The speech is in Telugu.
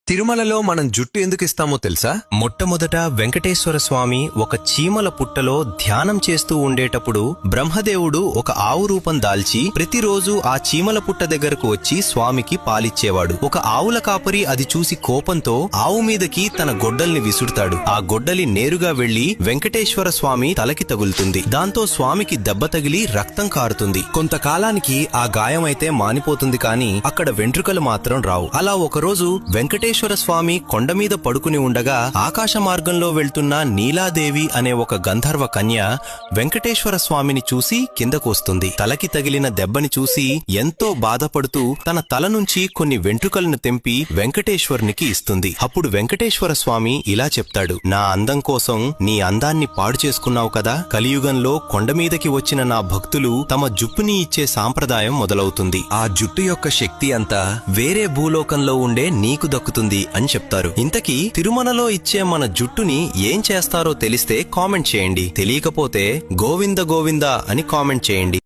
తిరుమలలో మనం జుట్టు ఎందుకు ఇస్తామో తెలుసా? మొట్టమొదట వెంకటేశ్వర స్వామి ఒక చీమల పుట్టలో ధ్యానం చేస్తూ ఉండేటప్పుడు బ్రహ్మదేవుడు ఒక ఆవు రూపం దాల్చి ప్రతిరోజు ఆ చీమల పుట్ట దగ్గరకు వచ్చి స్వామికి పాలిచ్చేవాడు. ఒక ఆవుల కాపరి అది చూసి కోపంతో ఆవు మీదకి తన గొడ్డల్ని విసురుతాడు. ఆ గొడ్డలి నేరుగా వెళ్లి వెంకటేశ్వర స్వామి తలకి తగులుతుంది. దాంతో స్వామికి దెబ్బ తగిలి రక్తం కారుతుంది. కొంతకాలానికి ఆ గాయమైతే మానిపోతుంది, కానీ అక్కడ వెంట్రుకలు మాత్రం రావు. అలా ఒకరోజు వెంకటేశ్వర స్వామి కొండ మీద పడుకుని ఉండగా ఆకాశ మార్గంలో వెళ్తున్న నీలాదేవి అనే ఒక గంధర్వ కన్య వెంకటేశ్వర స్వామిని చూసి కిందకు వస్తుంది. తలకి తగిలిన దెబ్బని చూసి ఎంతో బాధపడుతూ తన తల నుంచి కొన్ని వెంట్రుకలను తెంపి వెంకటేశ్వరునికి ఇస్తుంది. అప్పుడు వెంకటేశ్వర స్వామి ఇలా చెప్తాడు, నా అందం కోసం నీ అందాన్ని పాడు చేసుకున్నావు కదా, కలియుగంలో కొండ మీదకి వచ్చిన నా భక్తులు తమ జుప్పుని ఇచ్చే సాంప్రదాయం మొదలవుతుంది. ఆ జుట్టు యొక్క శక్తి అంతా వేరే భూలోకంలో ఉండే నీకు దక్కుతుంది అని చెప్తారు. ఇంతకీ తిరుమలలో ఇచ్చే మన జుట్టుని ఏం చేస్తారో తెలిస్తే కామెంట్ చేయండి. తెలియకపోతే గోవింద గోవింద అని కామెంట్ చేయండి.